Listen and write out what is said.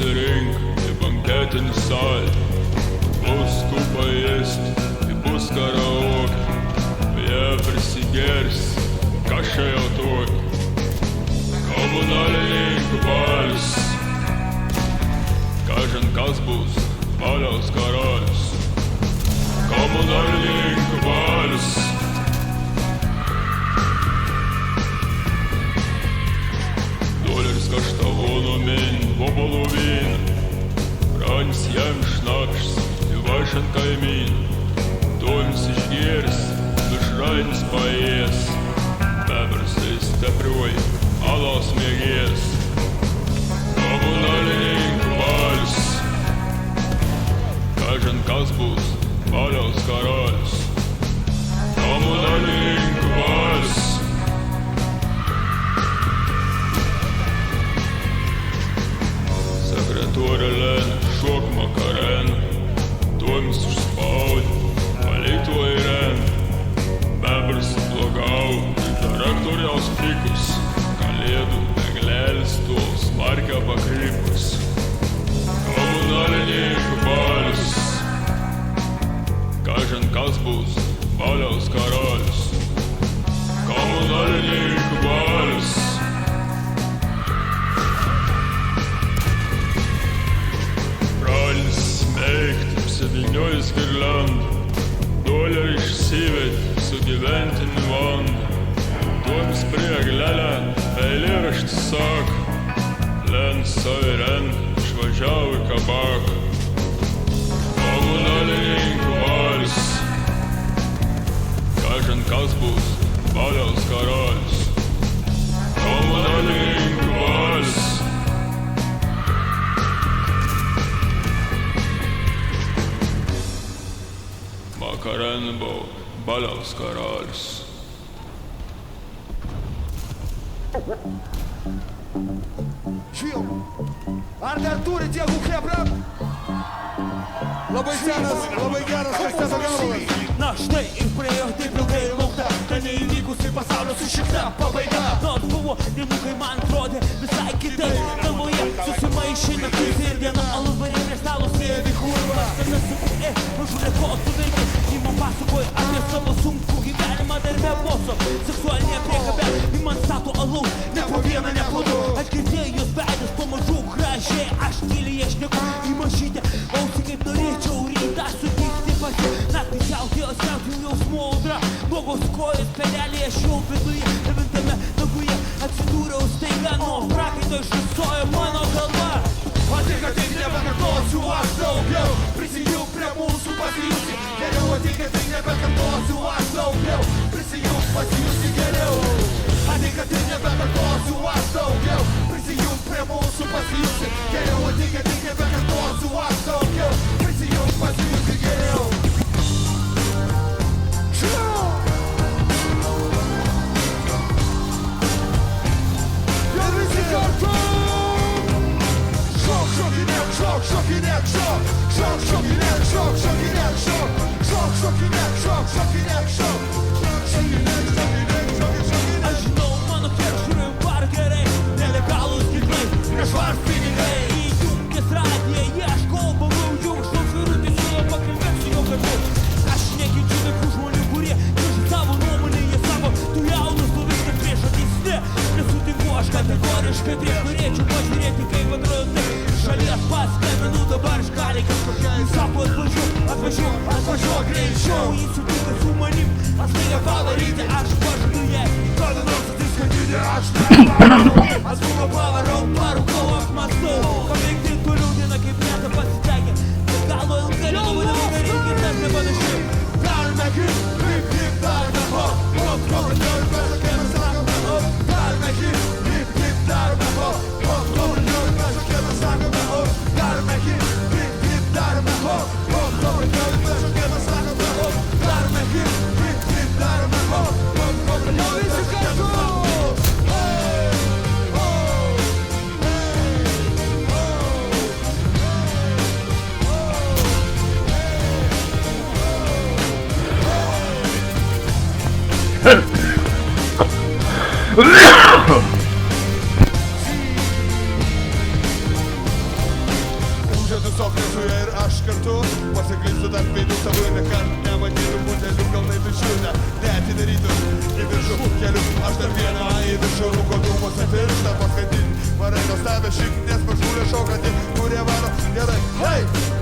susirink į banketinį salę. Bus kur paėst, tai bus karaoke. Jie prisigers, kas čia jau tokio. Komunalininkų balius. Kažin kas bus baliaus karalius. Komunalininkų balius. Kaštavono min, obuolio vyną, pranis jam šnapšs, įvažiant kaimyną. Tomis išgėris, mišrainis paės, bebrastai stipriuoji, alos mėgės. Komunalininkų balius. Kažin kas bus baliaus karalius. Komunalininkų balius. Sekretorėlė šok makareną, tomis užspaudė, palytuo įreną. Bebras blogau, direktoriaus pikus, kalėdų eglelis tol smarkia pakrypus. Komunalininkų balius. Kažin kas bus baliaus karalius. Komunalininkų balius. Apsivyniojus girlandą, dolerį išsivedė su gyventiniu vandu. Tomis prie eglelę eilėraštis sako, lens saviren išvažiavo į kabaką. Komunalininkų balius. Kažin kas bus baliaus karalius. Komunalininkų balius. Makarenų buvo baliaus karalius. Šil, ar dar turite jėgų chebra? Labai senas, labai geras kasteto gabalas. Na štai ir praėjo taip ilgai laukta, ta neįvykusi pasaulio sušikta pabaiga. Nors buvo dienų, kai man atrodė visai kitaip. Galvoje susimaišė naktis ir diena, aluzvarė prie stalo sėdi kurva. Tada sakau, prašulė, ko tu veiki? Ji man pasakoja apie savo sunkų gyvenimą darbe boso. Seksualinė priekabė, ji man stato alaus, ne po vieną, ne po du. Aš girdėjau jos veidus pamažu gražiai, aš tyliai šneku į mažytę ausį, kaip norėčiau rytą sutikti pati. Naktį siautėjo jausmų audra, blogos kojos pedelėje, aš jau viduje, devintame naguje atsidūriau staiga, nuo prakaito išvisojo mano galva. O tik ateik nebekartosiu aš daugiau, prisijung prie mūsų pasijusi geriau. O tik ateik nebekartosiu aš daugiau, prisijung pasijusi geriau. O tik ateik nebekartosiu aš daugiau, prisijung prie mūsų pasijusi geriau. O tik ateik nebekartosiu aš daugiau, prisijung pasijusi geriau. Ir visi kartu! Šok, šokinėk, šok, šokinėk, šok. Šok, šokinėk, šok, šokinėk, šok. Šok, šokinėk, šok, šokinėk, šok. Šokinėk, šokinėk, šokinėk. Aš žinau, mano keršuriui var gerai, nelegalūs ginklai, nešvars pinigai. Įjungęs radiją, ieškau bangau jų, šlauksvirutį siūlo pakalbėk su jo kartu. Aš neginčiu tokių žmonių, kurie grįžta savo nuomonę, jie savo, tu jaunas, tu viskas prieš akis, ne. Nesutinku aš kategoriškai prieš, norėčiau pažiūrėti, kaip atrodo tai. Šalies paskambinu dabar škaliai kažkokia. Sako atvažiuok greičiau. Įsutinka su manim, atstaiga pavaryti, aš pažadu jai. Kada nors atsiskaityti aš nevarau. Atsuko pavarau, parūkau, apmastau. Paveikti toliau diena kaip neta pasiteikė. Bet galo ilgai nuvažiavau daryti, tas nepanašiai. Darome hip, hip, hip, darome hop. Hop, hop, darome hop, kaip mes sakome hop. Darome hip, hip, hip, darome hop. Hop, hop, darome hop, kaip mes sakome hop. Darome hip, hip, hip, darome hop. Hop, hop, darome hop, kaip mes sakome hop. Darome hip, hip, hip, darome hop. Hop, hop, darome hop, kaip mes sakome hop. tave ir aš kartu pasiklysiu tarp veidų tavo nekart nematytų butelių kalnai tušiūne neatidarytų į viršų kelių aš dar vieną į viršų rūko dūmus atirštą paskandinį varai nuostabę šiknės pašūlę šokantį kurie varo gerai hei